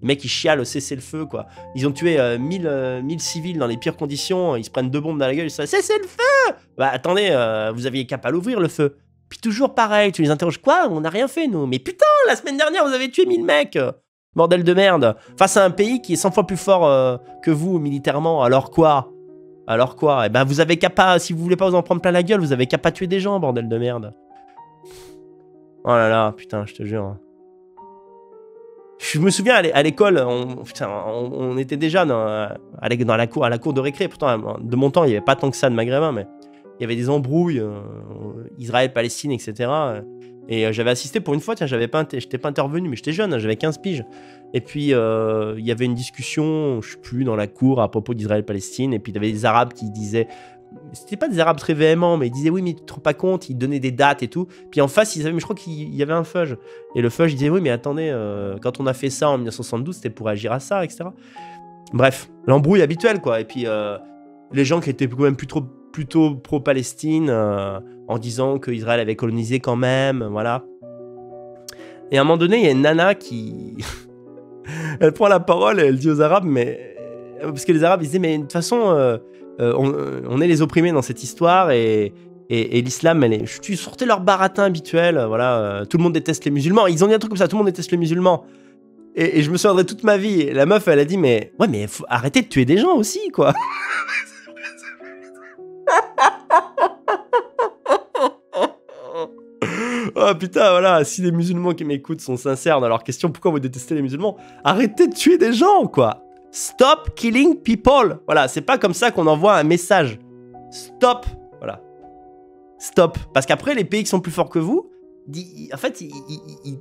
Les mecs, ils chialent au cessez-le-feu, quoi. Ils ont tué 1000 civils dans les pires conditions. Ils se prennent 2 bombes dans la gueule. Ils se disent, cessez-le-feu! Bah, attendez, vous aviez qu'à pas l'ouvrir, le feu. Puis toujours pareil, tu les interroges, quoi? On n'a rien fait, nous. Mais putain, la semaine dernière, vous avez tué 1000 mecs. Bordel de merde. Face à un pays qui est 100 fois plus fort que vous, militairement. Alors quoi? Alors quoi? Eh ben, vous avez qu'à pas, si vous voulez pas vous en prendre plein la gueule, vous avez qu'à pas tuer des gens, bordel de merde. Oh là là, putain, je te jure. Je me souviens à l'école, on était déjà dans la cour de récré. Pourtant, de mon temps, il n'y avait pas tant que ça de maghrébins, mais il y avait des embrouilles, Israël, Palestine, etc. Et j'avais assisté pour une fois, tiens, j'étais pas intervenu, mais j'étais jeune, hein, j'avais 15 piges. Et puis, il y avait une discussion, je sais plus, dans la cour à propos d'Israël-Palestine. Et puis, il y avait des Arabes qui disaient, c'était pas des Arabes très véhéments, mais ils disaient oui, mais tu te rends pas compte, ils donnaient des dates et tout. Puis en face, mais je crois qu'il y avait un fudge. Et le fudge, il disait oui, mais attendez, quand on a fait ça en 1972, c'était pour agir à ça, etc. Bref, l'embrouille habituelle, quoi. Et puis, les gens qui étaient quand même plutôt pro-Palestine, en disant qu'Israël avait colonisé quand même, voilà. Et à un moment donné, il y a une nana qui... elle prend la parole et elle dit aux Arabes, mais... Parce que les Arabes, ils disaient, mais de toute façon... on est les opprimés dans cette histoire et l'islam, tu sortais leur baratin habituel, voilà, tout le monde déteste les musulmans. Ils ont dit un truc comme ça, tout le monde déteste les musulmans. Et je me souviendrai toute ma vie. Et la meuf, elle a dit, mais ouais, mais faut arrêter de tuer des gens aussi, quoi. Oh putain, voilà, si les musulmans qui m'écoutent sont sincères dans leur question, pourquoi vous détestez les musulmans? Arrêtez de tuer des gens, quoi. Stop killing people. Voilà, c'est pas comme ça qu'on envoie un message. Stop. Voilà. Stop. Parce qu'après, les pays qui sont plus forts que vous, en fait, ils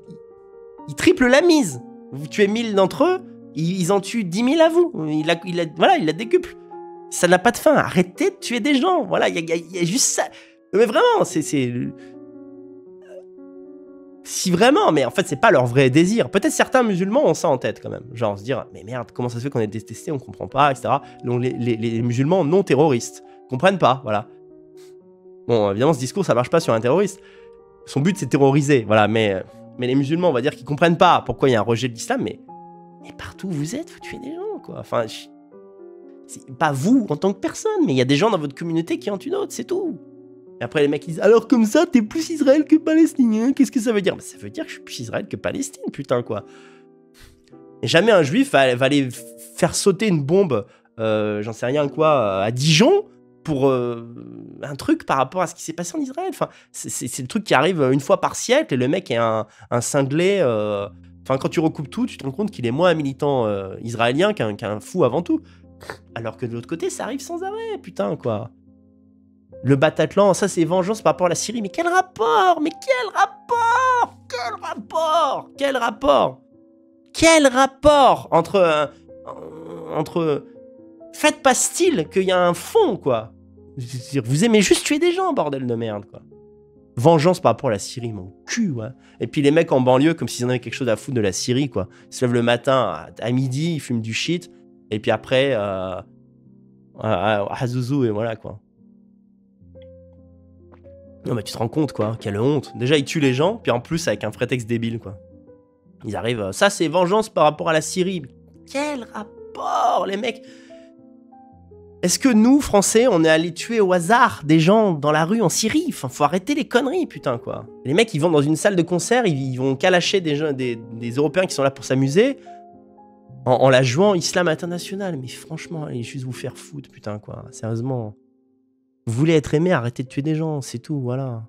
triplent la mise. Vous tuez 1000 d'entre eux, ils en tuent 10 000 à vous. Voilà, il la décuple. Ça n'a pas de fin. Arrêtez de tuer des gens. Voilà, il y a juste ça. Mais vraiment, si vraiment, mais en fait, c'est pas leur vrai désir. Peut-être certains musulmans ont ça en tête quand même. Genre se dire, mais merde, comment ça se fait qu'on est détesté, on comprend pas, etc. Donc les musulmans non terroristes comprennent pas, voilà. Bon, évidemment, ce discours, ça marche pas sur un terroriste. Son but, c'est terroriser, voilà. Mais les musulmans, on va dire qu'ils comprennent pas pourquoi il y a un rejet de l'islam, mais partout où vous êtes, vous tuez des gens, quoi. Enfin, c'est pas vous en tant que personne, mais il y a des gens dans votre communauté qui en tuent d'autres, c'est tout. Et après, les mecs, ils disent, alors comme ça, t'es plus Israël que palestinien, qu'est-ce que ça veut dire? Bah, ça veut dire que je suis plus Israël que Palestine, putain, quoi. Et jamais un juif va aller faire sauter une bombe, j'en sais rien quoi, à Dijon, pour un truc par rapport à ce qui s'est passé en Israël. Enfin, c'est le truc qui arrive une fois par siècle, et le mec est un cinglé. Enfin, quand tu recoupes tout, tu te rends compte qu'il est moins un militant israélien qu'un fou avant tout. Alors que de l'autre côté, ça arrive sans arrêt, putain, quoi. Le Bataclan, ça c'est vengeance par rapport à la Syrie. Mais quel rapport? Mais quel rapport? Quel rapport? Quel rapport? Quel rapport entre faites pas style qu'il y a un fond, quoi. Vous aimez juste tuer des gens, bordel de merde, quoi. Vengeance par rapport à la Syrie, mon cul, ouais. Et puis les mecs en banlieue, comme s'ils en avaient quelque chose à foutre de la Syrie, quoi. Ils se lèvent le matin à midi, ils fument du shit, et puis après, à Zouzou, et voilà, quoi. Non, mais tu te rends compte, quoi. Quelle honte. Déjà, ils tuent les gens, puis en plus, avec un prétexte débile, quoi. Ils arrivent, ça c'est vengeance par rapport à la Syrie. Quel rapport, les mecs? Est-ce que nous, Français, on est allés tuer au hasard des gens dans la rue en Syrie? Enfin, faut arrêter les conneries, putain, quoi. Les mecs, ils vont dans une salle de concert, ils vont calacher des Européens qui sont là pour s'amuser en la jouant Islam international. Mais franchement, allez juste vous faire foutre, putain, quoi. Sérieusement. Vous voulez être aimé, arrêtez de tuer des gens, c'est tout, voilà.